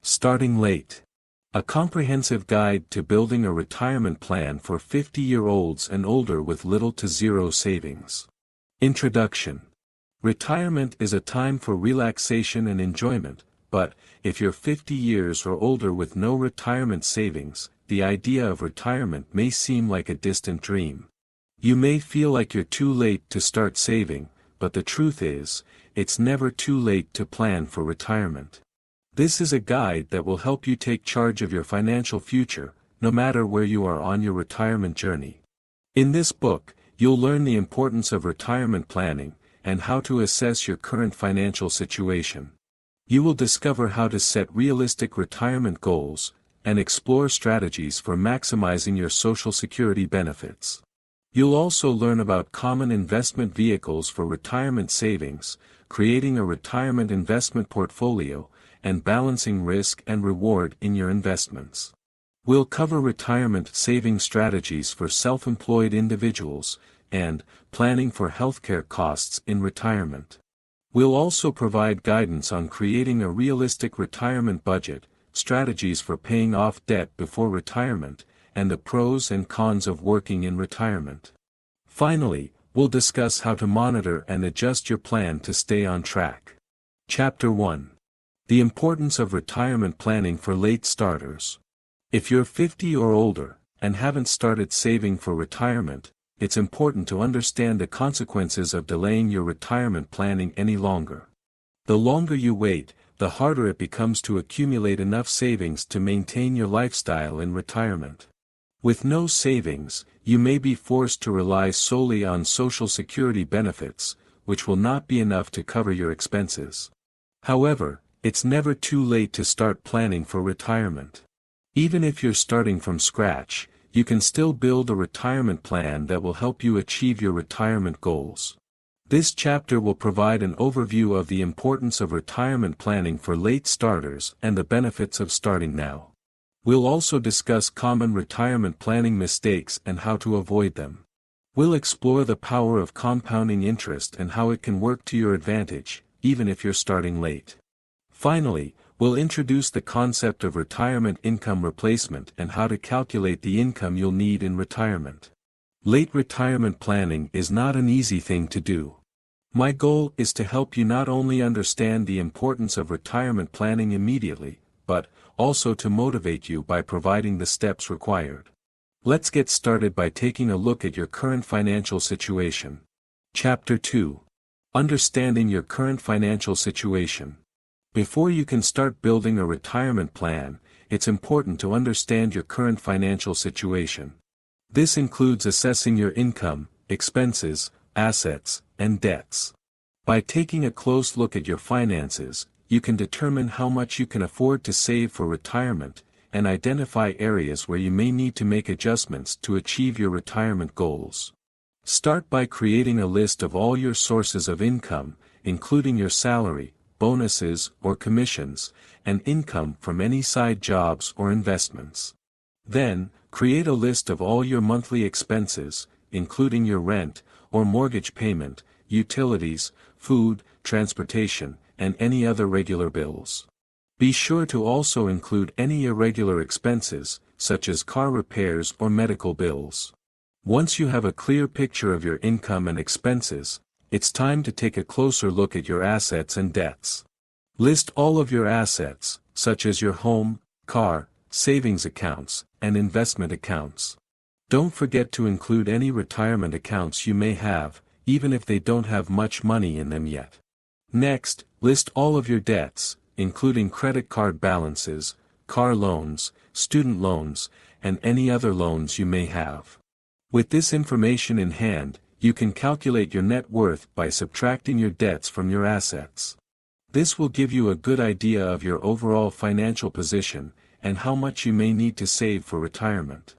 Starting late. A comprehensive guide to building a retirement plan for 50-year-olds and older with little to zero savings. Introduction. Retirement is a time for relaxation and enjoyment, but, if you're 50 years or older with no retirement savings, the idea of retirement may seem like a distant dream. You may feel like you're too late to start saving, but the truth is, it's never too late to plan for retirement. This is a guide that will help you take charge of your financial future, no matter where you are on your retirement journey. In this book, you'll learn the importance of retirement planning, and how to assess your current financial situation. You will discover how to set realistic retirement goals, and explore strategies for maximizing your Social Security benefits. You'll also learn about common investment vehicles for retirement savings, creating a retirement investment portfolio, and balancing risk and reward in your investments. We'll cover retirement saving strategies for self-employed individuals, and planning for healthcare costs in retirement. We'll also provide guidance on creating a realistic retirement budget, strategies for paying off debt before retirement, and the pros and cons of working in retirement. Finally, we'll discuss how to monitor and adjust your plan to stay on track. Chapter 1. The importance of retirement planning for late starters. If you're 50 or older, and haven't started saving for retirement, it's important to understand the consequences of delaying your retirement planning any longer. The longer you wait, the harder it becomes to accumulate enough savings to maintain your lifestyle in retirement. With no savings, you may be forced to rely solely on Social Security benefits, which will not be enough to cover your expenses. However, it's never too late to start planning for retirement. Even if you're starting from scratch, you can still build a retirement plan that will help you achieve your retirement goals. This chapter will provide an overview of the importance of retirement planning for late starters and the benefits of starting now. We'll also discuss common retirement planning mistakes and how to avoid them. We'll explore the power of compounding interest and how it can work to your advantage, even if you're starting late. Finally, we'll introduce the concept of retirement income replacement and how to calculate the income you'll need in retirement. Late retirement planning is not an easy thing to do. My goal is to help you not only understand the importance of retirement planning immediately, but also to motivate you by providing the steps required. Let's get started by taking a look at your current financial situation. Chapter 2. Understanding your current financial situation. Before you can start building a retirement plan, it's important to understand your current financial situation. This includes assessing your income, expenses, assets, and debts. By taking a close look at your finances, you can determine how much you can afford to save for retirement, and identify areas where you may need to make adjustments to achieve your retirement goals. Start by creating a list of all your sources of income, including your salary, bonuses or commissions, and income from any side jobs or investments. Then, create a list of all your monthly expenses, including your rent or mortgage payment, utilities, food, transportation, and any other regular bills. Be sure to also include any irregular expenses, such as car repairs or medical bills. Once you have a clear picture of your income and expenses, it's time to take a closer look at your assets and debts. List all of your assets, such as your home, car, savings accounts, and investment accounts. Don't forget to include any retirement accounts you may have, even if they don't have much money in them yet. Next, list all of your debts, including credit card balances, car loans, student loans, and any other loans you may have. With this information in hand, you can calculate your net worth by subtracting your debts from your assets. This will give you a good idea of your overall financial position, and how much you may need to save for retirement.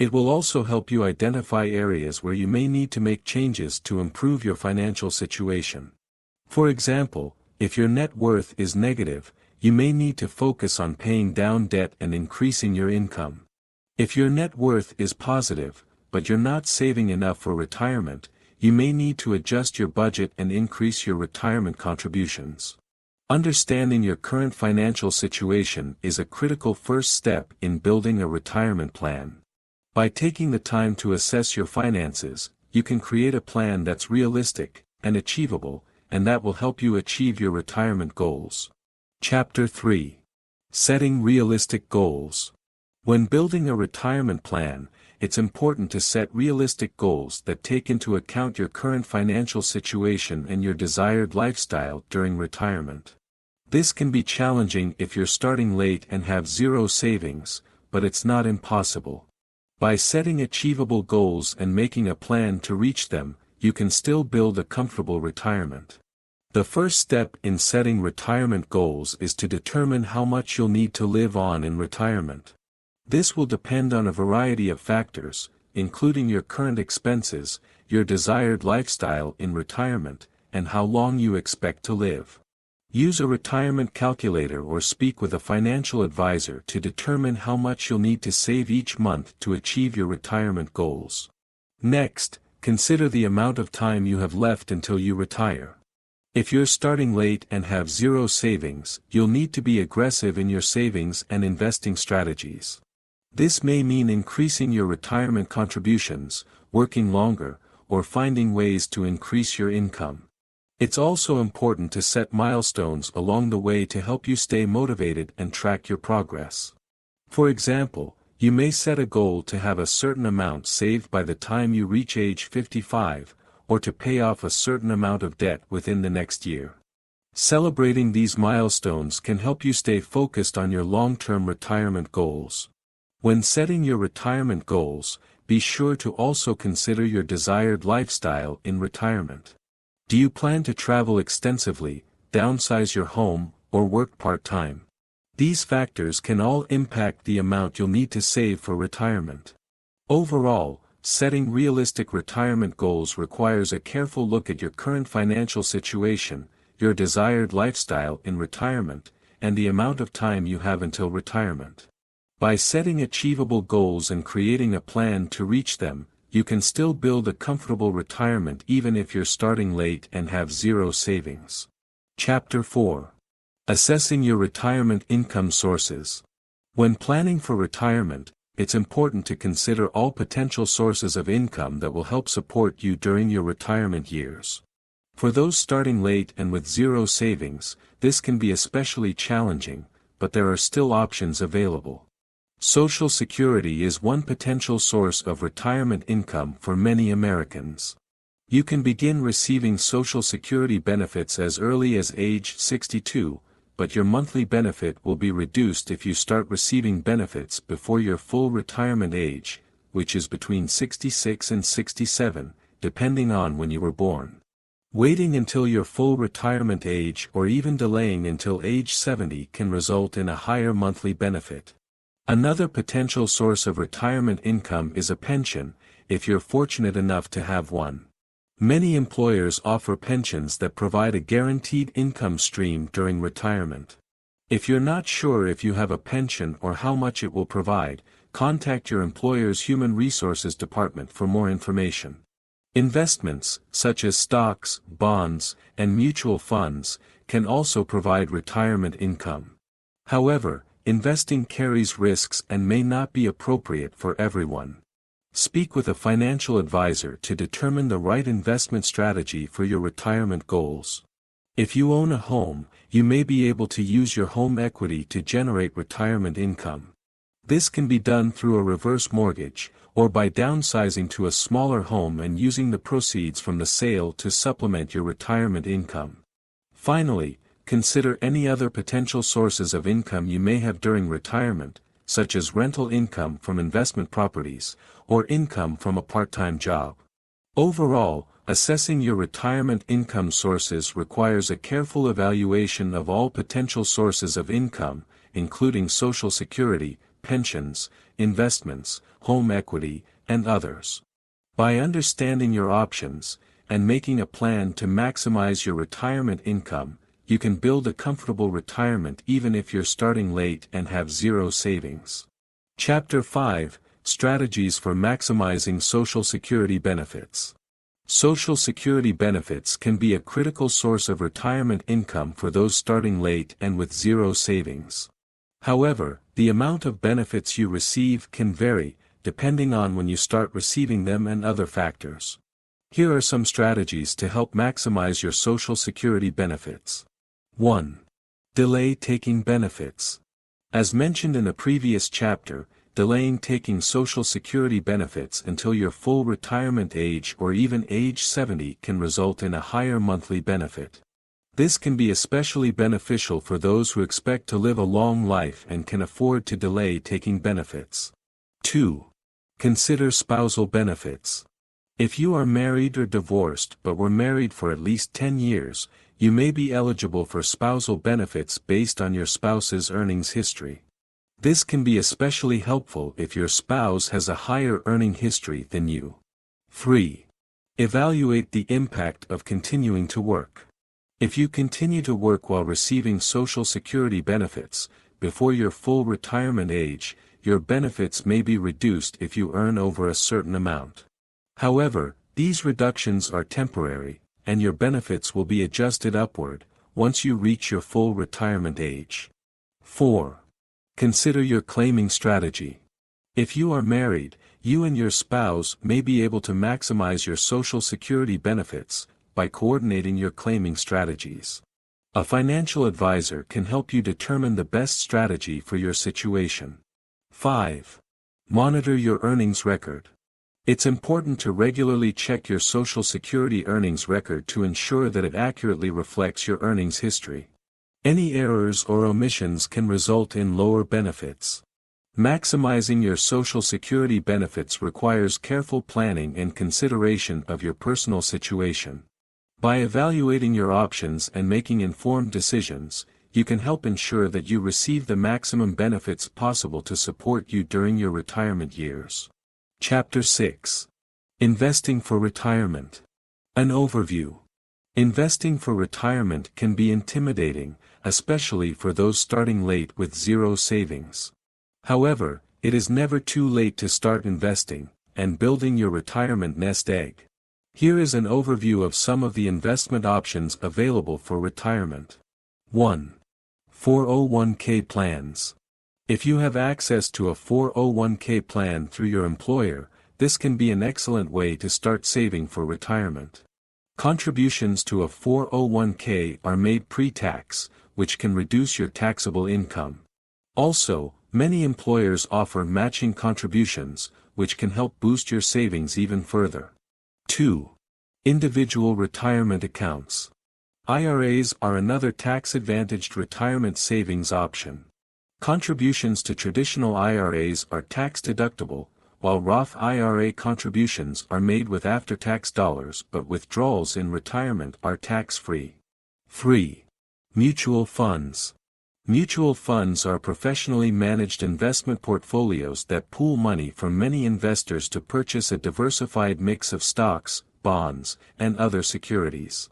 It will also help you identify areas where you may need to make changes to improve your financial situation. For example, if your net worth is negative, you may need to focus on paying down debt and increasing your income. If your net worth is positive, but you're not saving enough for retirement, you may need to adjust your budget and increase your retirement contributions. Understanding your current financial situation is a critical first step in building a retirement plan. By taking the time to assess your finances, you can create a plan that's realistic and achievable, and that will help you achieve your retirement goals. Chapter 3. Setting realistic goals. When building a retirement plan, it's important to set realistic goals that take into account your current financial situation and your desired lifestyle during retirement. This can be challenging if you're starting late and have zero savings, but it's not impossible. By setting achievable goals and making a plan to reach them, you can still build a comfortable retirement. The first step in setting retirement goals is to determine how much you'll need to live on in retirement. This will depend on a variety of factors, including your current expenses, your desired lifestyle in retirement, and how long you expect to live. Use a retirement calculator or speak with a financial advisor to determine how much you'll need to save each month to achieve your retirement goals. Next, consider the amount of time you have left until you retire. If you're starting late and have zero savings, you'll need to be aggressive in your savings and investing strategies. This may mean increasing your retirement contributions, working longer, or finding ways to increase your income. It's also important to set milestones along the way to help you stay motivated and track your progress. For example, you may set a goal to have a certain amount saved by the time you reach age 55, or to pay off a certain amount of debt within the next year. Celebrating these milestones can help you stay focused on your long-term retirement goals. When setting your retirement goals, be sure to also consider your desired lifestyle in retirement. Do you plan to travel extensively, downsize your home, or work part-time? These factors can all impact the amount you'll need to save for retirement. Overall, setting realistic retirement goals requires a careful look at your current financial situation, your desired lifestyle in retirement, and the amount of time you have until retirement. By setting achievable goals and creating a plan to reach them, you can still build a comfortable retirement even if you're starting late and have zero savings. Chapter 4. Assessing your retirement income sources. When planning for retirement, it's important to consider all potential sources of income that will help support you during your retirement years. For those starting late and with zero savings, this can be especially challenging, but there are still options available. Social Security is one potential source of retirement income for many Americans. You can begin receiving Social Security benefits as early as age 62, but your monthly benefit will be reduced if you start receiving benefits before your full retirement age, which is between 66 and 67, depending on when you were born. Waiting until your full retirement age or even delaying until age 70 can result in a higher monthly benefit. Another potential source of retirement income is a pension, if you're fortunate enough to have one. Many employers offer pensions that provide a guaranteed income stream during retirement. If you're not sure if you have a pension or how much it will provide, contact your employer's Human Resources Department for more information. Investments, such as stocks, bonds, and mutual funds, can also provide retirement income. However, investing carries risks and may not be appropriate for everyone. Speak with a financial advisor to determine the right investment strategy for your retirement goals. If you own a home, you may be able to use your home equity to generate retirement income. This can be done through a reverse mortgage, or by downsizing to a smaller home and using the proceeds from the sale to supplement your retirement income. Finally, consider any other potential sources of income you may have during retirement, such as rental income from investment properties, or income from a part-time job. Overall, assessing your retirement income sources requires a careful evaluation of all potential sources of income, including Social Security, pensions, investments, home equity, and others. By understanding your options, and making a plan to maximize your retirement income, you can build a comfortable retirement even if you're starting late and have zero savings. Chapter 5. Strategies for maximizing Social Security benefits. Social Security benefits can be a critical source of retirement income for those starting late and with zero savings. However, the amount of benefits you receive can vary, depending on when you start receiving them and other factors. Here are some strategies to help maximize your Social Security benefits. 1. Delay taking benefits. As mentioned in a previous chapter, delaying taking Social Security benefits until your full retirement age or even age 70 can result in a higher monthly benefit. This can be especially beneficial for those who expect to live a long life and can afford to delay taking benefits. 2. Consider spousal benefits. If you are married or divorced but were married for at least 10 years, you may be eligible for spousal benefits based on your spouse's earnings history. This can be especially helpful if your spouse has a higher earning history than you. 3. Evaluate the impact of continuing to work. If you continue to work while receiving Social Security benefits, before your full retirement age, your benefits may be reduced if you earn over a certain amount. However, these reductions are temporary, and your benefits will be adjusted upward once you reach your full retirement age. 4. Consider your claiming strategy. If you are married, you and your spouse may be able to maximize your Social Security benefits by coordinating your claiming strategies. A financial advisor can help you determine the best strategy for your situation. 5. Monitor your earnings record. It's important to regularly check your Social Security earnings record to ensure that it accurately reflects your earnings history. Any errors or omissions can result in lower benefits. Maximizing your Social Security benefits requires careful planning and consideration of your personal situation. By evaluating your options and making informed decisions, you can help ensure that you receive the maximum benefits possible to support you during your retirement years. Chapter 6. Investing for Retirement. An overview. Investing for retirement can be intimidating, especially for those starting late with zero savings. However, it is never too late to start investing and building your retirement nest egg. Here is an overview of some of the investment options available for retirement. 1. 401k plans. If you have access to a 401k plan through your employer, this can be an excellent way to start saving for retirement. Contributions to a 401k are made pre-tax, which can reduce your taxable income. Also, many employers offer matching contributions, which can help boost your savings even further. 2. Individual retirement accounts. IRAs are another tax-advantaged retirement savings option. Contributions to traditional IRAs are tax-deductible, while Roth IRA contributions are made with after-tax dollars but withdrawals in retirement are tax-free. 3. Mutual funds. Mutual funds are professionally managed investment portfolios that pool money from many investors to purchase a diversified mix of stocks, bonds, and other securities.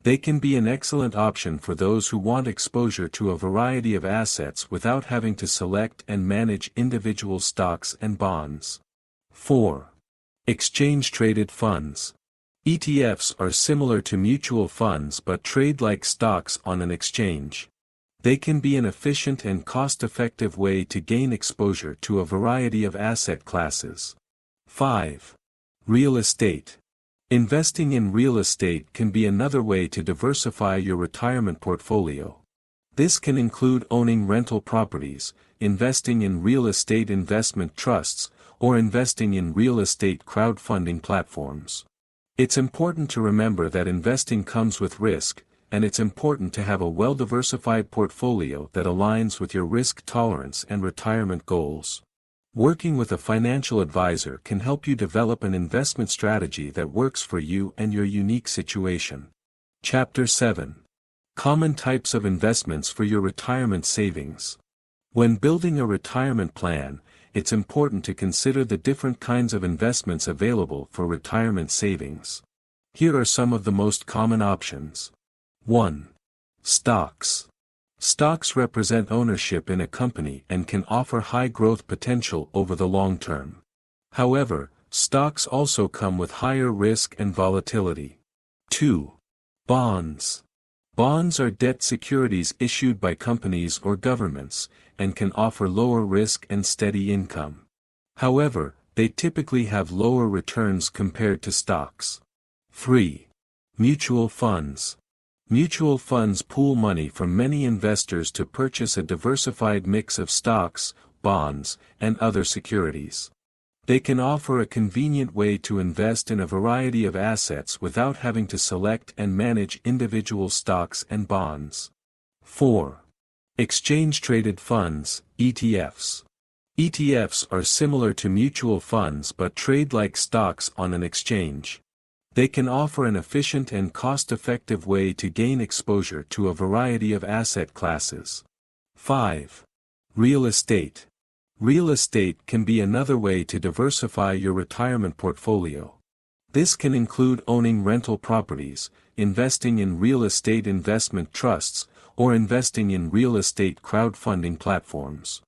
They can be an excellent option for those who want exposure to a variety of assets without having to select and manage individual stocks and bonds. 4. Exchange-traded funds. ETFs are similar to mutual funds but trade like stocks on an exchange. They can be an efficient and cost-effective way to gain exposure to a variety of asset classes. 5. Real estate. Investing in real estate can be another way to diversify your retirement portfolio. This can include owning rental properties, investing in real estate investment trusts, or investing in real estate crowdfunding platforms. It's important to remember that investing comes with risk, and it's important to have a well-diversified portfolio that aligns with your risk tolerance and retirement goals. Working with a financial advisor can help you develop an investment strategy that works for you and your unique situation. Chapter 7. Common types of investments for your retirement savings. When building a retirement plan, it's important to consider the different kinds of investments available for retirement savings. Here are some of the most common options. 1. Stocks. Stocks represent ownership in a company and can offer high growth potential over the long term. However, Stocks also come with higher risk and volatility. 2. Bonds. Bonds are debt securities issued by companies or governments, and can offer lower risk and steady income. However, they typically have lower returns compared to stocks. 3. Mutual funds. Mutual funds pool money from many investors to purchase a diversified mix of stocks, bonds, and other securities. They can offer a convenient way to invest in a variety of assets without having to select and manage individual stocks and bonds. 4. Exchange-traded funds, ETFs. ETFs are similar to mutual funds but trade like stocks on an exchange. They can offer an efficient and cost-effective way to gain exposure to a variety of asset classes. 5. Real estate. Real estate can be another way to diversify your retirement portfolio. This can include owning rental properties, investing in real estate investment trusts, or investing in real estate crowdfunding platforms.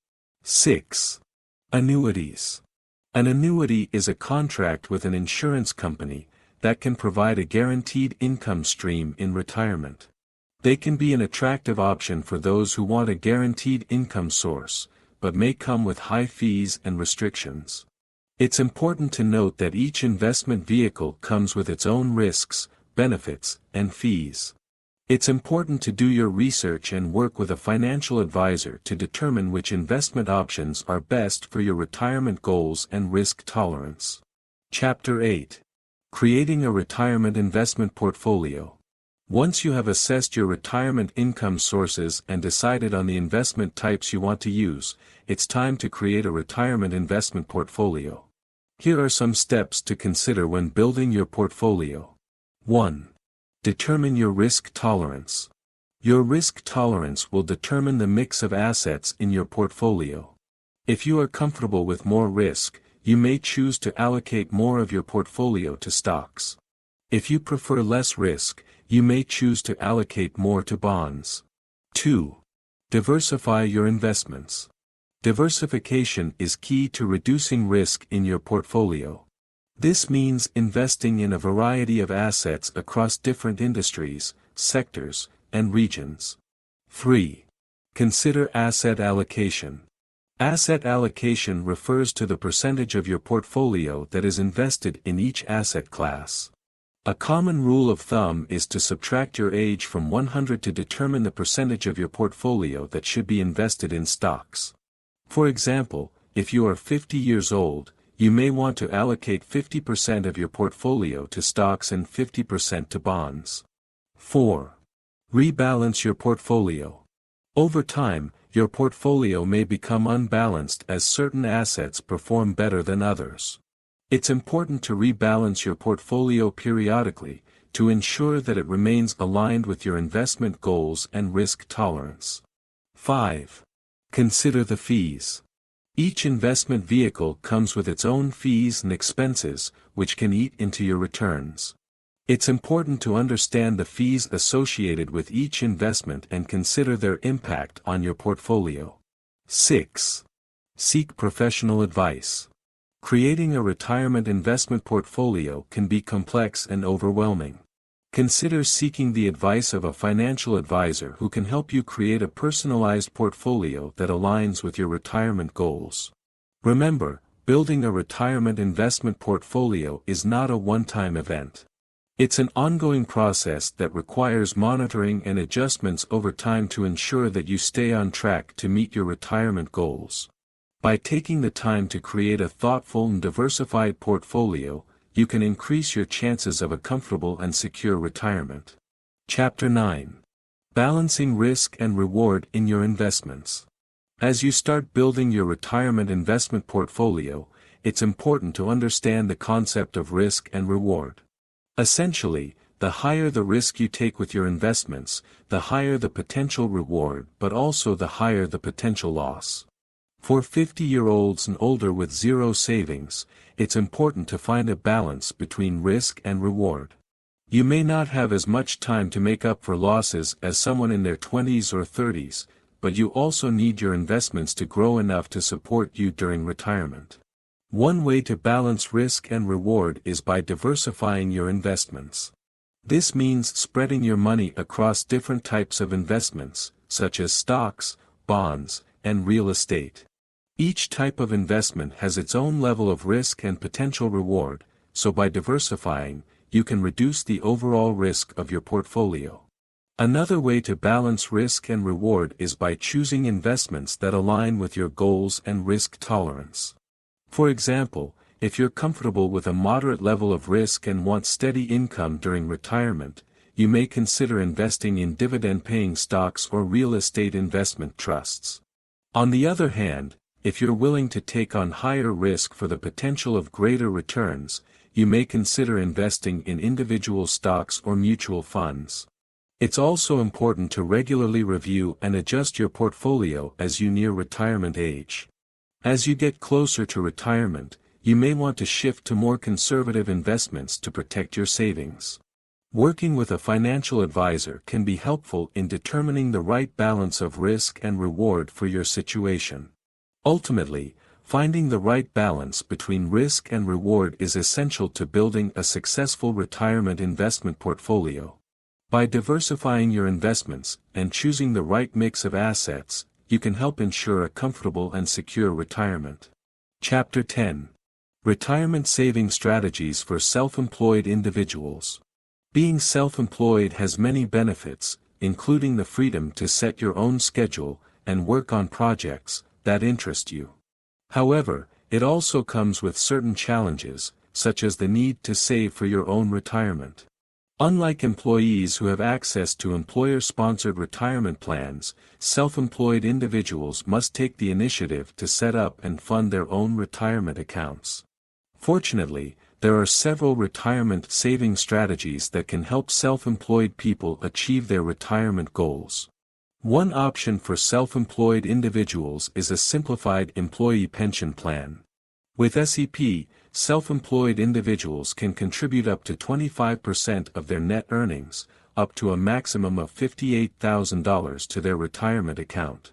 6. Annuities. An annuity is a contract with an insurance company that can provide a guaranteed income stream in retirement. They can be an attractive option for those who want a guaranteed income source, but may come with high fees and restrictions. It's important to note that each investment vehicle comes with its own risks, benefits, and fees. It's important to do your research and work with a financial advisor to determine which investment options are best for your retirement goals and risk tolerance. Chapter 8. Creating a retirement investment portfolio. Once you have assessed your retirement income sources and decided on the investment types you want to use, it's time to create a retirement investment portfolio. Here are some steps to consider when building your portfolio. 1. Determine your risk tolerance. Your risk tolerance will determine the mix of assets in your portfolio. If you are comfortable with more risk, you may choose to allocate more of your portfolio to stocks. If you prefer less risk, you may choose to allocate more to bonds. 2. Diversify your investments. Diversification is key to reducing risk in your portfolio. This means investing in a variety of assets across different industries, sectors, and regions. 3. Consider asset allocation. Asset allocation refers to the percentage of your portfolio that is invested in each asset class. A common rule of thumb is to subtract your age from 100 to determine the percentage of your portfolio that should be invested in stocks. For example, if you are 50 years old, you may want to allocate 50% of your portfolio to stocks and 50% to bonds. 4. Rebalance your portfolio. Over time, your portfolio may become unbalanced as certain assets perform better than others. It's important to rebalance your portfolio periodically, to ensure that it remains aligned with your investment goals and risk tolerance. 5. Consider the fees. Each investment vehicle comes with its own fees and expenses, which can eat into your returns. It's important to understand the fees associated with each investment and consider their impact on your portfolio. 6. Seek professional advice. Creating a retirement investment portfolio can be complex and overwhelming. Consider seeking the advice of a financial advisor who can help you create a personalized portfolio that aligns with your retirement goals. Remember, building a retirement investment portfolio is not a one-time event. It's an ongoing process that requires monitoring and adjustments over time to ensure that you stay on track to meet your retirement goals. By taking the time to create a thoughtful and diversified portfolio, you can increase your chances of a comfortable and secure retirement. Chapter 9. Balancing risk and reward in your investments. As you start building your retirement investment portfolio, it's important to understand the concept of risk and reward. Essentially, the higher the risk you take with your investments, the higher the potential reward, but also the higher the potential loss. For 50-year-olds and older with zero savings, it's important to find a balance between risk and reward. You may not have as much time to make up for losses as someone in their 20s or 30s, but you also need your investments to grow enough to support you during retirement. One way to balance risk and reward is by diversifying your investments. This means spreading your money across different types of investments, such as stocks, bonds, and real estate. Each type of investment has its own level of risk and potential reward, so by diversifying, you can reduce the overall risk of your portfolio. Another way to balance risk and reward is by choosing investments that align with your goals and risk tolerance. For example, if you're comfortable with a moderate level of risk and want steady income during retirement, you may consider investing in dividend-paying stocks or real estate investment trusts. On the other hand, if you're willing to take on higher risk for the potential of greater returns, you may consider investing in individual stocks or mutual funds. It's also important to regularly review and adjust your portfolio as you near retirement age. As you get closer to retirement, you may want to shift to more conservative investments to protect your savings. Working with a financial advisor can be helpful in determining the right balance of risk and reward for your situation. Ultimately, finding the right balance between risk and reward is essential to building a successful retirement investment portfolio. By diversifying your investments and choosing the right mix of assets, you can help ensure a comfortable and secure retirement. Chapter 10. Retirement Saving Strategies for Self-Employed Individuals. Being self-employed has many benefits, including the freedom to set your own schedule and work on projects that interest you. However, it also comes with certain challenges, such as the need to save for your own retirement. Unlike employees who have access to employer-sponsored retirement plans, self-employed individuals must take the initiative to set up and fund their own retirement accounts. Fortunately, there are several retirement saving strategies that can help self-employed people achieve their retirement goals. One option for self-employed individuals is a simplified employee pension plan. With SEP, self-employed individuals can contribute up to 25% of their net earnings, up to a maximum of $58,000 to their retirement account.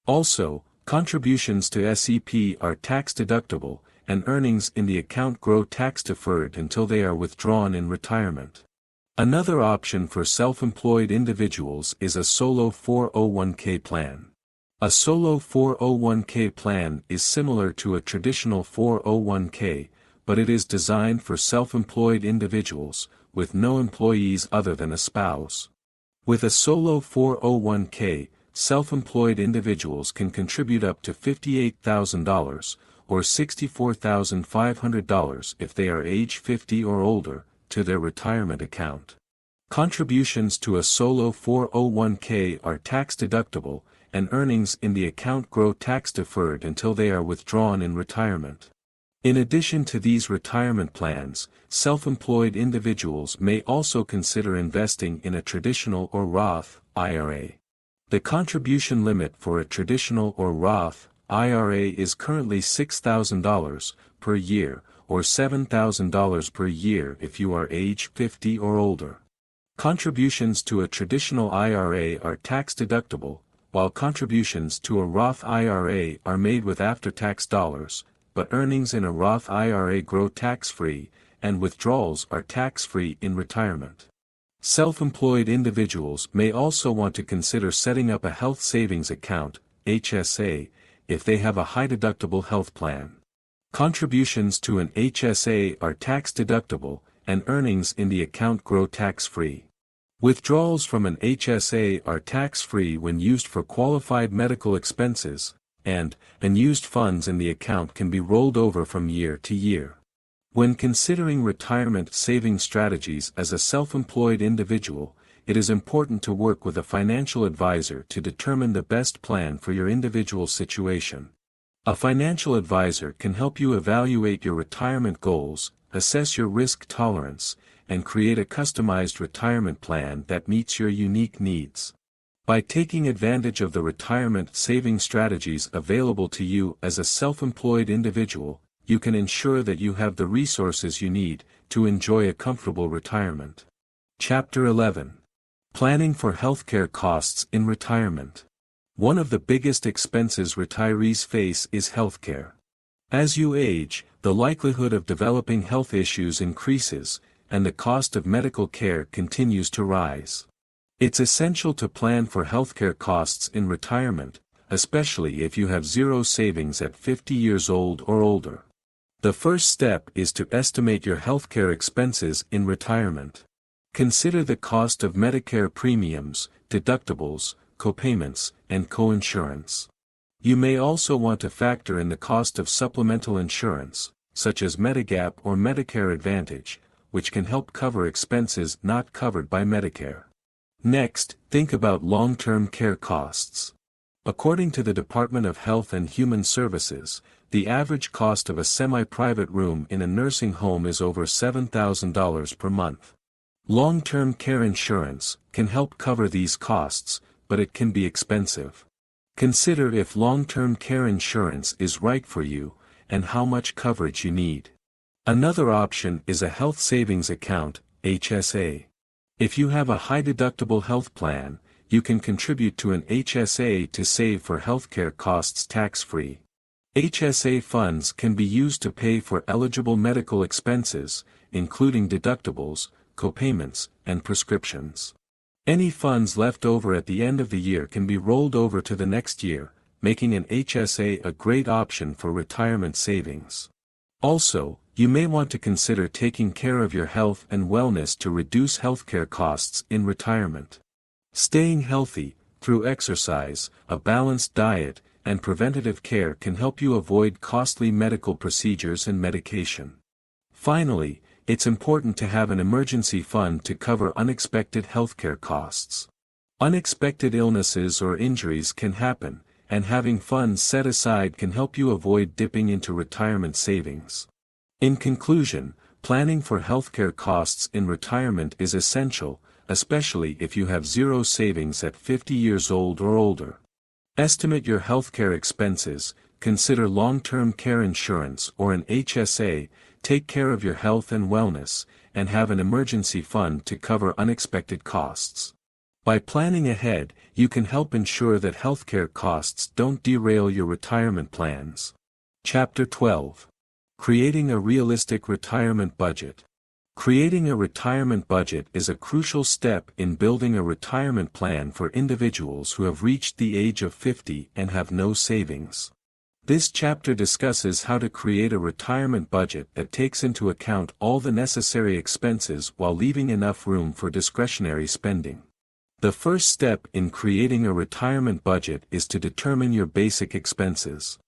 Also, contributions to SEP are tax-deductible, and earnings in the account grow tax-deferred until they are withdrawn in retirement. Another option for self-employed individuals is a solo 401k plan. A solo 401k plan is similar to a traditional 401k, but it is designed for self-employed individuals, with no employees other than a spouse. With a solo 401k, self-employed individuals can contribute up to $58,000, or $64,500 if they are age 50 or older, to their retirement account. Contributions to a solo 401k are tax-deductible, and earnings in the account grow tax-deferred until they are withdrawn in retirement. In addition to these retirement plans, self-employed individuals may also consider investing in a traditional or Roth IRA. The contribution limit for a traditional or Roth IRA is currently $6,000 per year, or $7,000 per year if you are age 50 or older. Contributions to a traditional IRA are tax-deductible, while contributions to a Roth IRA are made with after-tax dollars, but earnings in a Roth IRA grow tax-free, and withdrawals are tax-free in retirement. Self-employed individuals may also want to consider setting up a health savings account, HSA, if they have a high-deductible health plan. Contributions to an HSA are tax-deductible, and earnings in the account grow tax-free. Withdrawals from an HSA are tax-free when used for qualified medical expenses, and unused funds in the account can be rolled over from year to year. When considering retirement saving strategies as a self-employed individual, it is important to work with a financial advisor to determine the best plan for your individual situation. A financial advisor can help you evaluate your retirement goals, assess your risk tolerance, and create a customized retirement plan that meets your unique needs. By taking advantage of the retirement saving strategies available to you as a self-employed individual, you can ensure that you have the resources you need to enjoy a comfortable retirement. Chapter 11. Planning for Healthcare Costs in Retirement. One of the biggest expenses retirees face is healthcare. As you age, the likelihood of developing health issues increases, and the cost of medical care continues to rise. It's essential to plan for healthcare costs in retirement, especially if you have zero savings at 50 years old or older. The first step is to estimate your healthcare expenses in retirement. Consider the cost of Medicare premiums, deductibles, copayments, and coinsurance. You may also want to factor in the cost of supplemental insurance, such as Medigap or Medicare Advantage, which can help cover expenses not covered by Medicare. Next, think about long-term care costs. According to the Department of Health and Human Services, the average cost of a semi-private room in a nursing home is over $7,000 per month. Long-term care insurance can help cover these costs, but it can be expensive. Consider if long-term care insurance is right for you, and how much coverage you need. Another option is a health savings account, HSA. If you have a high-deductible health plan, you can contribute to an HSA to save for healthcare costs tax-free. HSA funds can be used to pay for eligible medical expenses, including deductibles, copayments, and prescriptions. Any funds left over at the end of the year can be rolled over to the next year, making an HSA a great option for retirement savings. Also, you may want to consider taking care of your health and wellness to reduce healthcare costs in retirement. Staying healthy, through exercise, a balanced diet, and preventative care can help you avoid costly medical procedures and medication. Finally, it's important to have an emergency fund to cover unexpected healthcare costs. Unexpected illnesses or injuries can happen, and having funds set aside can help you avoid dipping into retirement savings. In conclusion, planning for healthcare costs in retirement is essential, especially if you have zero savings at 50 years old or older. Estimate your healthcare expenses, consider long-term care insurance or an HSA, take care of your health and wellness, and have an emergency fund to cover unexpected costs. By planning ahead, you can help ensure that healthcare costs don't derail your retirement plans. Chapter 12. Creating a realistic retirement budget. Creating a retirement budget is a crucial step in building a retirement plan for individuals who have reached the age of 50 and have no savings. This chapter discusses how to create a retirement budget that takes into account all the necessary expenses while leaving enough room for discretionary spending. The first step in creating a retirement budget is to determine your basic expenses.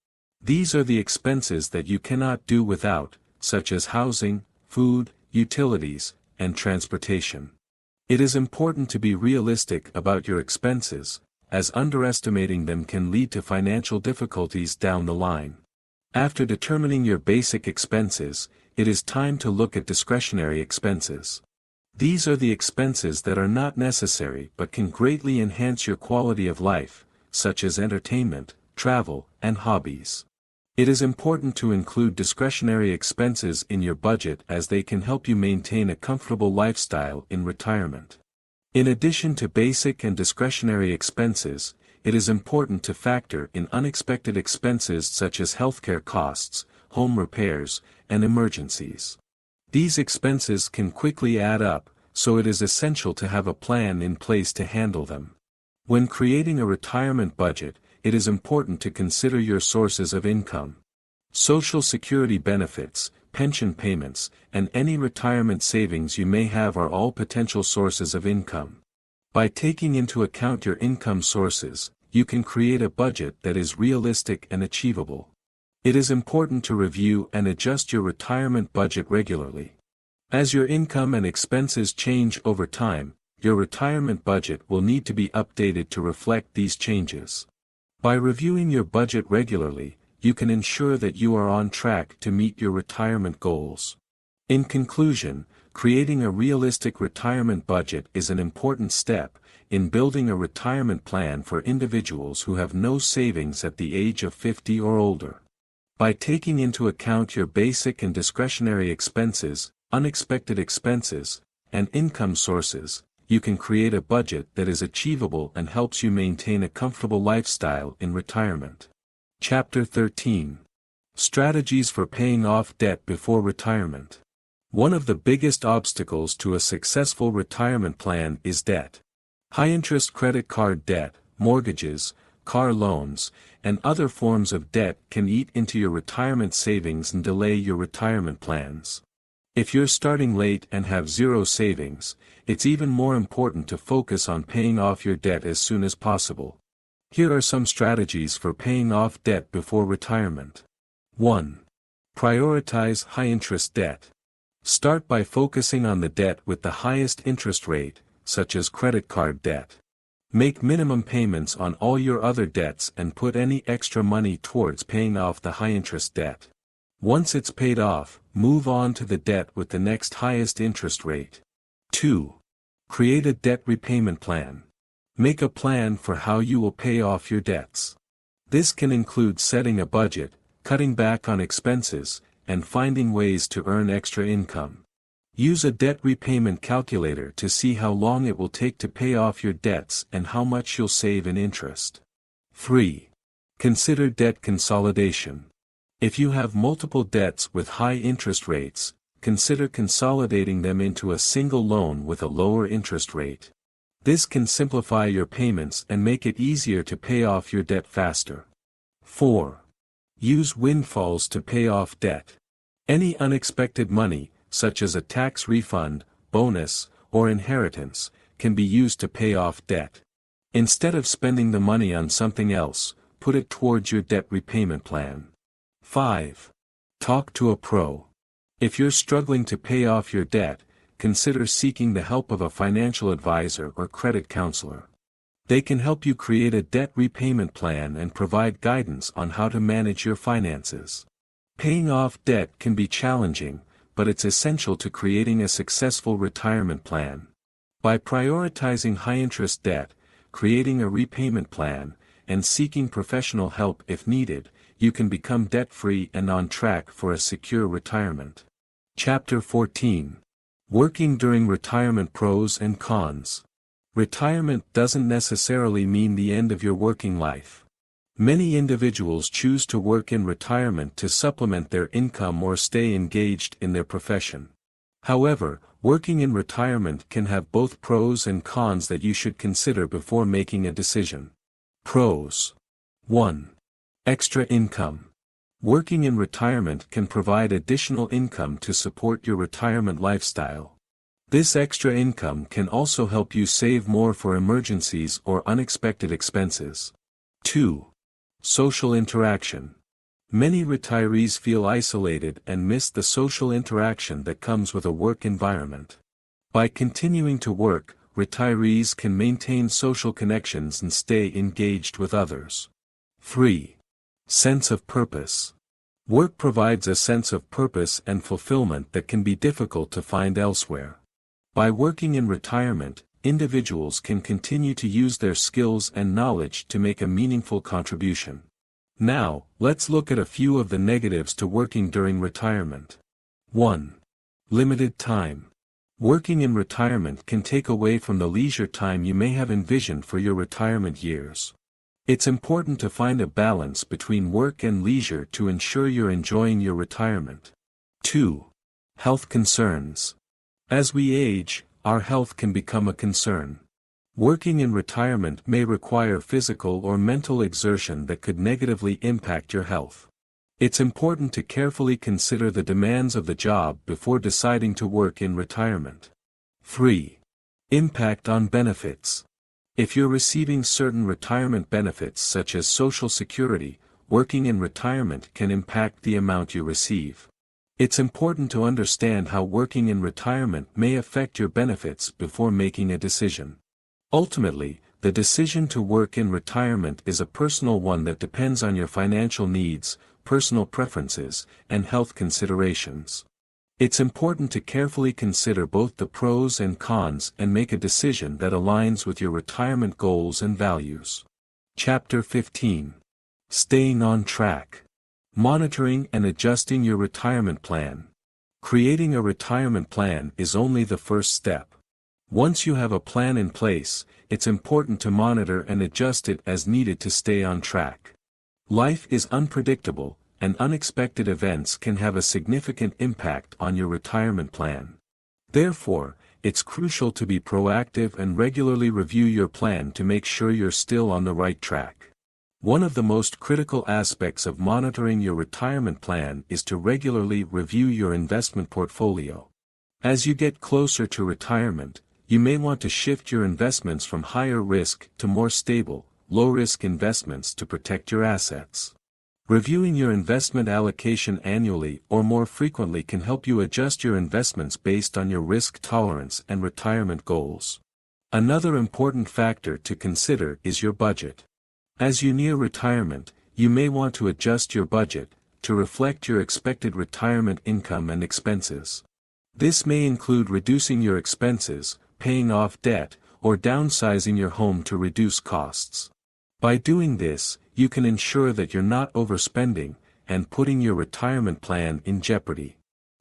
These are the expenses that you cannot do without, such as housing, food, utilities, and transportation. It is important to be realistic about your expenses, as underestimating them can lead to financial difficulties down the line. After determining your basic expenses, it is time to look at discretionary expenses. These are the expenses that are not necessary but can greatly enhance your quality of life, such as entertainment, travel, and hobbies. It is important to include discretionary expenses in your budget as they can help you maintain a comfortable lifestyle in retirement. In addition to basic and discretionary expenses, it is important to factor in unexpected expenses such as healthcare costs, home repairs, and emergencies. These expenses can quickly add up, so it is essential to have a plan in place to handle them. When creating a retirement budget, it is important to consider your sources of income. Social Security benefits, pension payments, and any retirement savings you may have are all potential sources of income. By taking into account your income sources, you can create a budget that is realistic and achievable. It is important to review and adjust your retirement budget regularly. As your income and expenses change over time, your retirement budget will need to be updated to reflect these changes. By reviewing your budget regularly, you can ensure that you are on track to meet your retirement goals. In conclusion, creating a realistic retirement budget is an important step in building a retirement plan for individuals who have no savings at the age of 50 or older. By taking into account your basic and discretionary expenses, unexpected expenses, and income sources, you can create a budget that is achievable and helps you maintain a comfortable lifestyle in retirement. Chapter 13. Strategies for paying off debt before retirement. One of the biggest obstacles to a successful retirement plan is debt. High-interest credit card debt, mortgages, car loans, and other forms of debt can eat into your retirement savings and delay your retirement plans. If you're starting late and have zero savings, it's even more important to focus on paying off your debt as soon as possible. Here are some strategies for paying off debt before retirement. 1. Prioritize high-interest debt. Start by focusing on the debt with the highest interest rate, such as credit card debt. Make minimum payments on all your other debts and put any extra money towards paying off the high-interest debt. Once it's paid off, move on to the debt with the next highest interest rate. 2. Create a debt repayment plan. Make a plan for how you will pay off your debts. This can include setting a budget, cutting back on expenses, and finding ways to earn extra income. Use a debt repayment calculator to see how long it will take to pay off your debts and how much you'll save in interest. 3. Consider debt consolidation. If you have multiple debts with high interest rates, consider consolidating them into a single loan with a lower interest rate. This can simplify your payments and make it easier to pay off your debt faster. 4. Use windfalls to pay off debt. Any unexpected money, such as a tax refund, bonus, or inheritance, can be used to pay off debt. Instead of spending the money on something else, put it towards your debt repayment plan. 5. Talk to a pro. If you're struggling to pay off your debt, consider seeking the help of a financial advisor or credit counselor. They can help you create a debt repayment plan and provide guidance on how to manage your finances. Paying off debt can be challenging, but it's essential to creating a successful retirement plan. By prioritizing high-interest debt, creating a repayment plan, and seeking professional help if needed, you can become debt-free and on track for a secure retirement. Chapter 14. Working during retirement: pros and cons. Retirement doesn't necessarily mean the end of your working life. Many individuals choose to work in retirement to supplement their income or stay engaged in their profession. However, working in retirement can have both pros and cons that you should consider before making a decision. Pros. 1. Extra income. Working in retirement can provide additional income to support your retirement lifestyle. This extra income can also help you save more for emergencies or unexpected expenses. 2. Social interaction. Many retirees feel isolated and miss the social interaction that comes with a work environment. By continuing to work, retirees can maintain social connections and stay engaged with others. 3. Sense of purpose. Work provides a sense of purpose and fulfillment that can be difficult to find elsewhere. By working in retirement, individuals can continue to use their skills and knowledge to make a meaningful contribution. Now, let's look at a few of the negatives to working during retirement. 1. Limited time. Working in retirement can take away from the leisure time you may have envisioned for your retirement years. It's important to find a balance between work and leisure to ensure you're enjoying your retirement. 2. Health concerns. As we age, our health can become a concern. Working in retirement may require physical or mental exertion that could negatively impact your health. It's important to carefully consider the demands of the job before deciding to work in retirement. 3. Impact on benefits. If you're receiving certain retirement benefits such as Social Security, working in retirement can impact the amount you receive. It's important to understand how working in retirement may affect your benefits before making a decision. Ultimately, the decision to work in retirement is a personal one that depends on your financial needs, personal preferences, and health considerations. It's important to carefully consider both the pros and cons and make a decision that aligns with your retirement goals and values. Chapter 15. Staying on track. Monitoring and adjusting your retirement plan. Creating a retirement plan is only the first step. Once you have a plan in place, it's important to monitor and adjust it as needed to stay on track. Life is unpredictable, and unexpected events can have a significant impact on your retirement plan. Therefore, it's crucial to be proactive and regularly review your plan to make sure you're still on the right track. One of the most critical aspects of monitoring your retirement plan is to regularly review your investment portfolio. As you get closer to retirement, you may want to shift your investments from higher risk to more stable, low-risk investments to protect your assets. Reviewing your investment allocation annually or more frequently can help you adjust your investments based on your risk tolerance and retirement goals. Another important factor to consider is your budget. As you near retirement, you may want to adjust your budget to reflect your expected retirement income and expenses. This may include reducing your expenses, paying off debt, or downsizing your home to reduce costs. By doing this, you can ensure that you're not overspending and putting your retirement plan in jeopardy.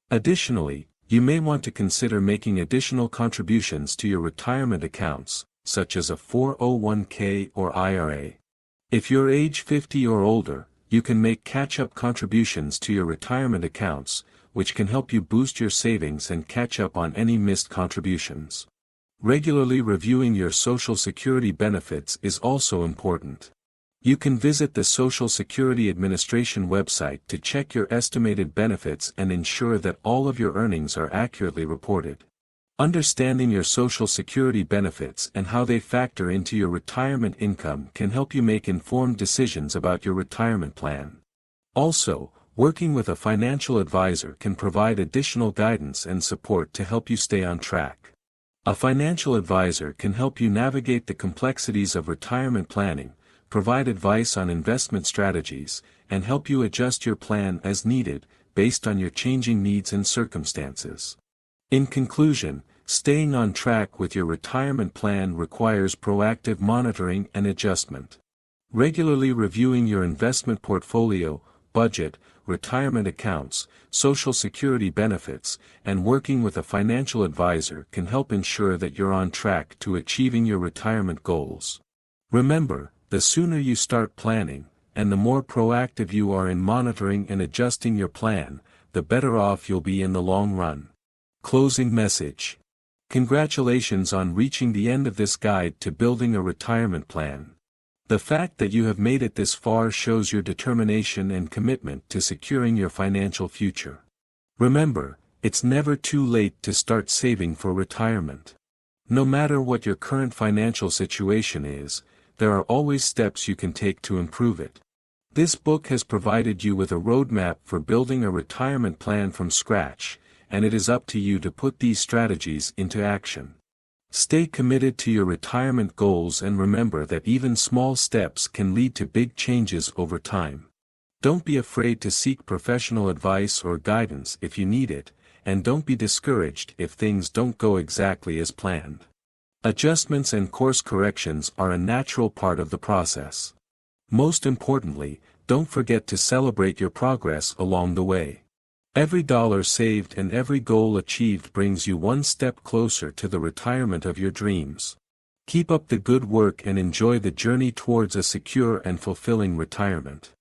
Additionally, you may want to consider making additional contributions to your retirement accounts, such as a 401k or IRA. If you're age 50 or older, you can make catch-up contributions to your retirement accounts, which can help you boost your savings and catch up on any missed contributions. Regularly reviewing your Social Security benefits is also important. You can visit the Social Security Administration website to check your estimated benefits and ensure that all of your earnings are accurately reported. Understanding your Social Security benefits and how they factor into your retirement income can help you make informed decisions about your retirement plan. Also, working with a financial advisor can provide additional guidance and support to help you stay on track. A financial advisor can help you navigate the complexities of retirement planning, provide advice on investment strategies, and help you adjust your plan as needed, based on your changing needs and circumstances. In conclusion, staying on track with your retirement plan requires proactive monitoring and adjustment. Regularly reviewing your investment portfolio, budget, retirement accounts, Social Security benefits, and working with a financial advisor can help ensure that you're on track to achieving your retirement goals. Remember, the sooner you start planning, and the more proactive you are in monitoring and adjusting your plan, the better off you'll be in the long run. Closing message. Congratulations on reaching the end of this guide to building a retirement plan. The fact that you have made it this far shows your determination and commitment to securing your financial future. Remember, it's never too late to start saving for retirement. No matter what your current financial situation is, there are always steps you can take to improve it. This book has provided you with a roadmap for building a retirement plan from scratch, and it is up to you to put these strategies into action. Stay committed to your retirement goals and remember that even small steps can lead to big changes over time. Don't be afraid to seek professional advice or guidance if you need it, and don't be discouraged if things don't go exactly as planned. Adjustments and course corrections are a natural part of the process. Most importantly, don't forget to celebrate your progress along the way. Every dollar saved and every goal achieved brings you one step closer to the retirement of your dreams. Keep up the good work and enjoy the journey towards a secure and fulfilling retirement.